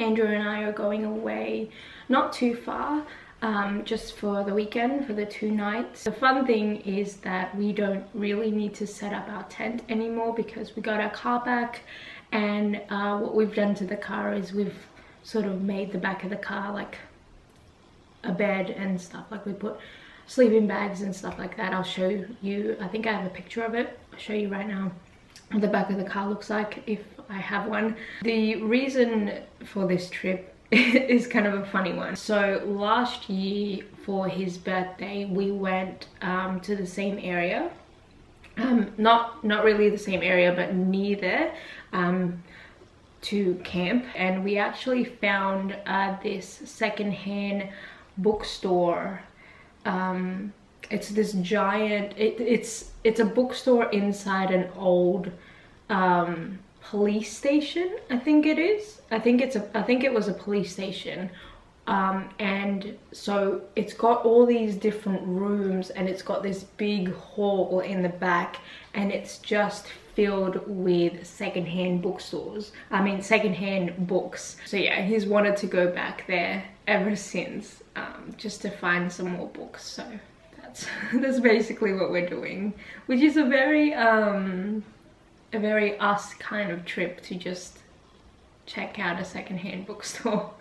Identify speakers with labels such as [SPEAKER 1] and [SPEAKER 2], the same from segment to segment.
[SPEAKER 1] Andrew and I are going away not too far, just for the weekend, for the 2 nights. The fun thing is that we don't really need to set up our tent anymore because we got our car back, and what we've done to the car is we've sort of made the back of the car like a bed and stuff. Like we put sleeping bags and stuff like that. I'll show you, I think I have a picture of it. I'll show you right now what the back of the car looks like if I have one. The reason for this trip is kind of a funny one. So last year for his birthday we went to the same area, not really the same area but near there, to camp, and we actually found this secondhand bookstore. It's this giant, it's a bookstore inside an old police station, I think it is. I think it was a police station, and so it's got all these different rooms, and it's got this big hall in the back, and it's just filled with secondhand books. So yeah, he's wanted to go back there ever since, just to find some more books. So that's basically what we're doing, which is a very us kind of trip, to just check out a secondhand bookstore.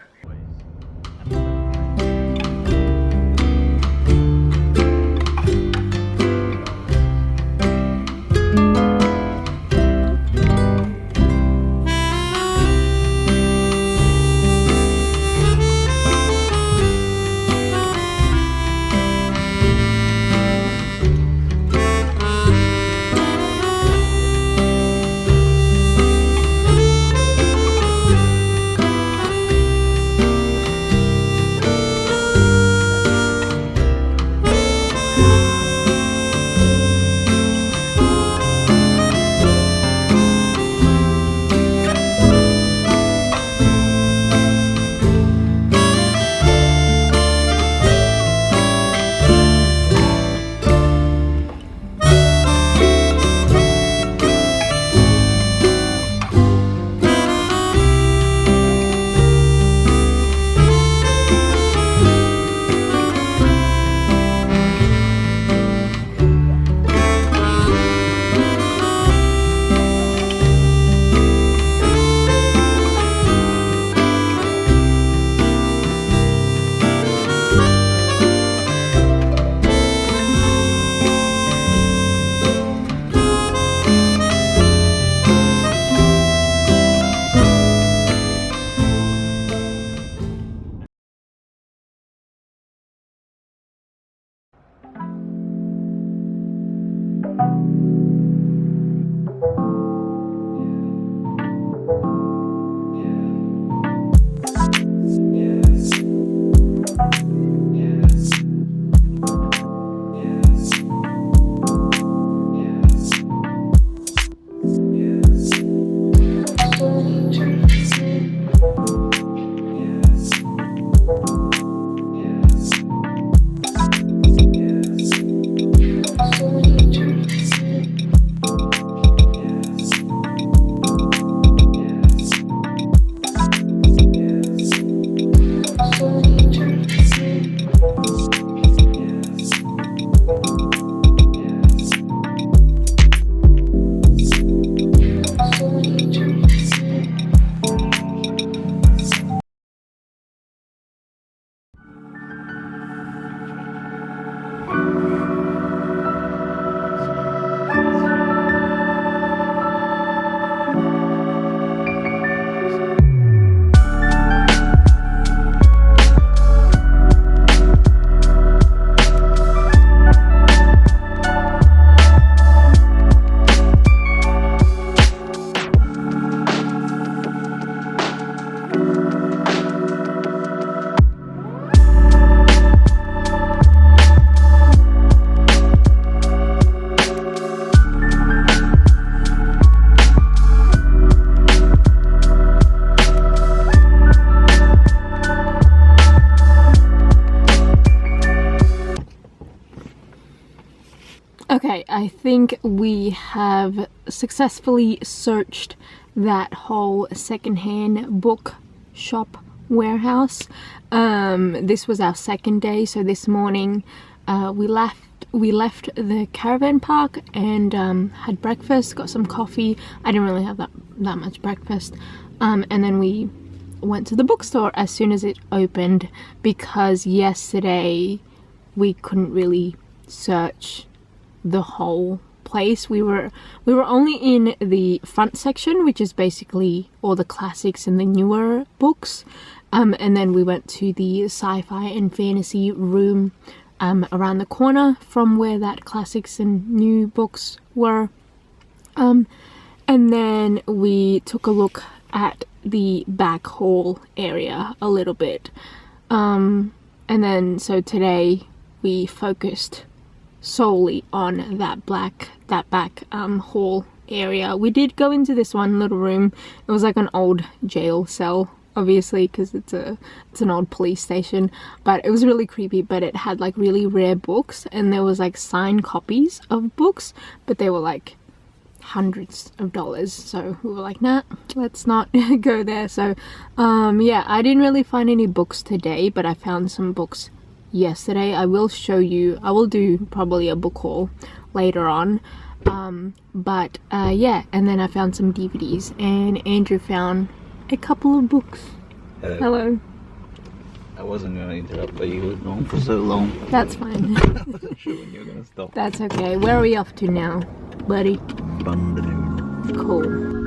[SPEAKER 1] Okay, I think we have successfully searched that whole secondhand book shop warehouse. This was our second day, so this morning we left the caravan park and had breakfast, got some coffee. I didn't really have that much breakfast, and then we went to the bookstore as soon as it opened, because yesterday we couldn't really search the whole place. We were only in the front section, which is basically all the classics and the newer books, and then we went to the sci-fi and fantasy room around the corner from where that classics and new books were, and then we took a look at the back hall area a little bit, and then so today we focused solely on that back hall area. We did go into this one little room. It was like an old jail cell, obviously, because it's an old police station, but it was really creepy. But it had like really rare books, and there was like signed copies of books, but they were like hundreds of dollars, so we were like, nah, let's not go there. So yeah, I didn't really find any books today, but I found some books yesterday. I will show you. I will do probably a book haul later on, but yeah, and then I found some DVDs, and Andrew found a couple of books. Hello.
[SPEAKER 2] I wasn't going to interrupt, but you were going for so long.
[SPEAKER 1] That's fine.
[SPEAKER 2] I wasn't sure when you were going to stop.
[SPEAKER 1] That's okay. Where are we off to now, buddy?
[SPEAKER 2] Bundaloon.
[SPEAKER 1] Cool.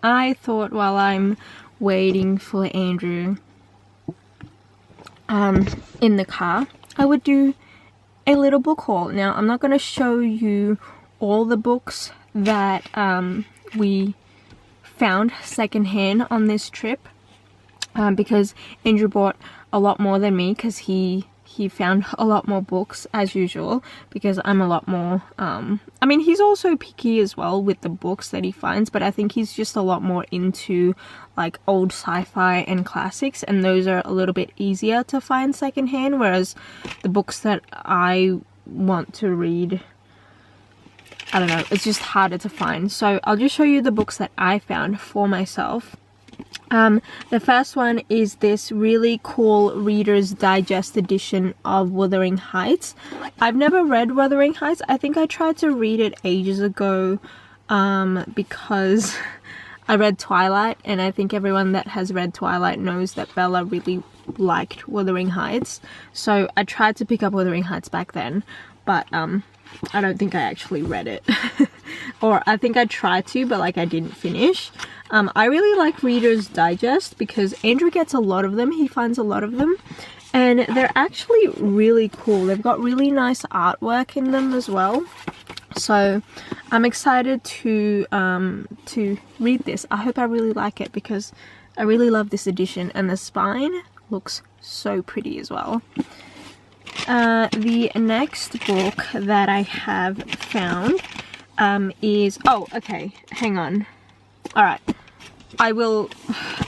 [SPEAKER 1] I thought while I'm waiting for Andrew in the car, I would do a little book haul. Now, I'm not going to show you all the books that we found secondhand on this trip, because Andrew bought a lot more than me, because he found a lot more books as usual, because I'm a lot more I mean, he's also picky as well with the books that he finds, but I think he's just a lot more into like old sci-fi and classics, and those are a little bit easier to find secondhand, whereas the books that I want to read, I don't know, it's just harder to find. So I'll just show you the books that I found for myself. The first one is this really cool Reader's Digest edition of Wuthering Heights. I've never read Wuthering Heights. I think I tried to read it ages ago because I read Twilight, and I think everyone that has read Twilight knows that Bella really liked Wuthering Heights. So I tried to pick up Wuthering Heights back then, but I don't think I actually read it. Or I think I tried to, but like I didn't finish. I really like Reader's Digest because Andrew gets a lot of them. He finds a lot of them, and they're actually really cool. They've got really nice artwork in them as well. So I'm excited to read this. I hope I really like it because I really love this edition, and the spine looks so pretty as well. The next book that I have found is, oh, okay, hang on. Alright, I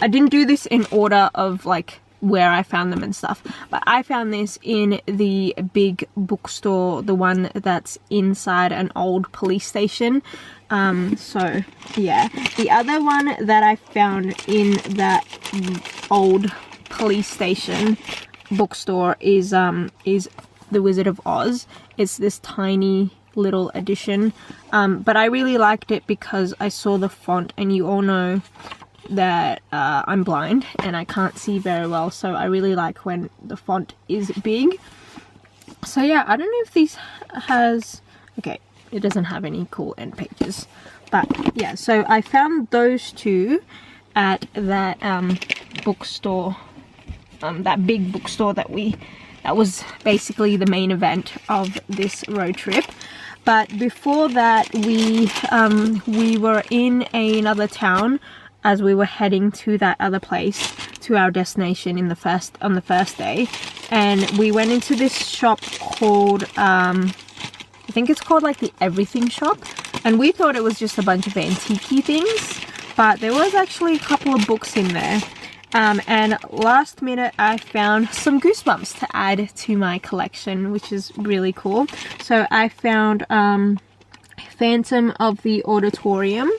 [SPEAKER 1] didn't do this in order of like where I found them and stuff, but I found this in the big bookstore, the one that's inside an old police station. So yeah, the other one that I found in that old police station bookstore is The Wizard of Oz. It's this tiny little edition, but I really liked it because I saw the font, and you all know that I'm blind and I can't see very well, so I really like when the font is big. So yeah, I don't know if this has, okay, it doesn't have any cool end pages, but yeah, so I found those two at that bookstore, that big bookstore that was basically the main event of this road trip. But before that, we were in another town as we were heading to that other place, to our destination on the first day, and we went into this shop called I think it's called like the Everything Shop, and we thought it was just a bunch of antique things, but there was actually a couple of books in there. And last minute I found some Goosebumps to add to my collection, which is really cool. So I found Phantom of the Auditorium,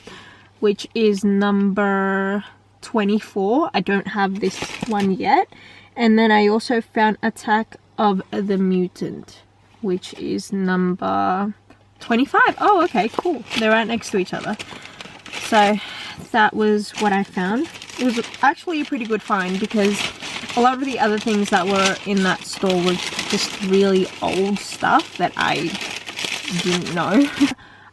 [SPEAKER 1] which is number 24. I don't have this one yet. And then I also found Attack of the Mutant, which is number 25. Oh, okay, cool. They're right next to each other. So that was what I found. It was actually a pretty good find because a lot of the other things that were in that store were just really old stuff that I didn't know.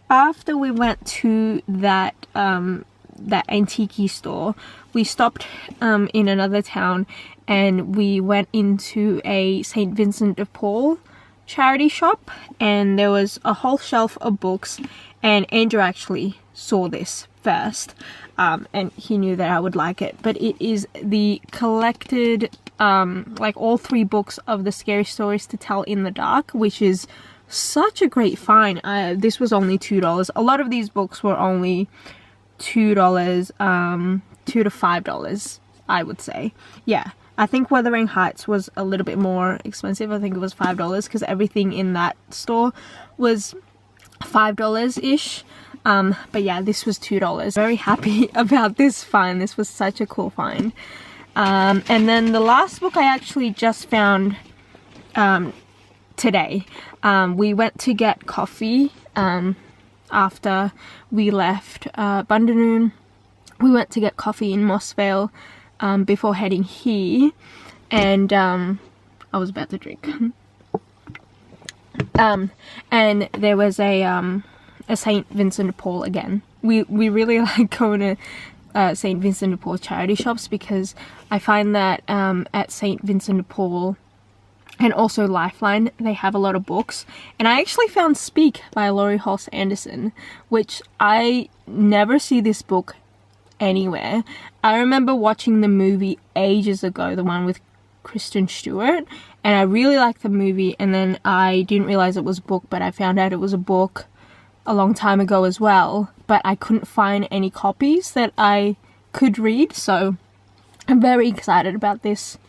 [SPEAKER 1] After we went to that antique store, we stopped in another town, and we went into a St. Vincent de Paul charity shop, and there was a whole shelf of books, and Andrew actually saw this first, and he knew that I would like it. But it is the collected like all 3 books of the Scary Stories to Tell in the Dark, which is such a great find. This was only $2. A lot of these books were only $2, $2 to $5, I would say. Yeah, I think Wuthering Heights was a little bit more expensive. I think it was $5 because everything in that store was $5-ish. But yeah, this was $2. Very happy about this find. This was such a cool find. And then the last book I actually just found today. We went to get coffee after we left Bundanoon. We went to get coffee in Mossvale before heading here, and I was about to drink. And there was a St. Vincent de Paul again. We really like going to St. Vincent de Paul charity shops because I find that at St. Vincent de Paul and also Lifeline, they have a lot of books. And I actually found Speak by Laurie Halse Anderson, which I never see this book anywhere. I remember watching the movie ages ago, the one with Kristen Stewart, and I really liked the movie, and then I didn't realize it was a book, but I found out it was a book a long time ago as well, but I couldn't find any copies that I could read, so I'm very excited about this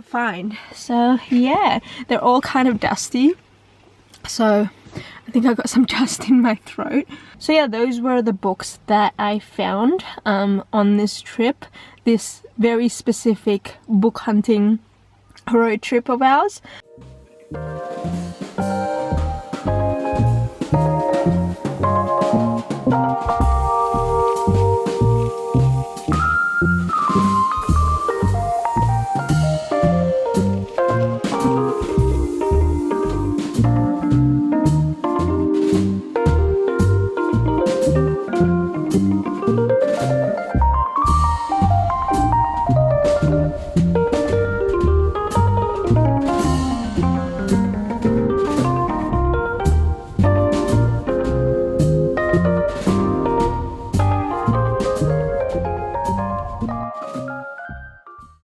[SPEAKER 1] find. So yeah, they're all kind of dusty, so I think I got some dust in my throat. So yeah, those were the books that I found on this trip, this very specific book hunting road trip of ours.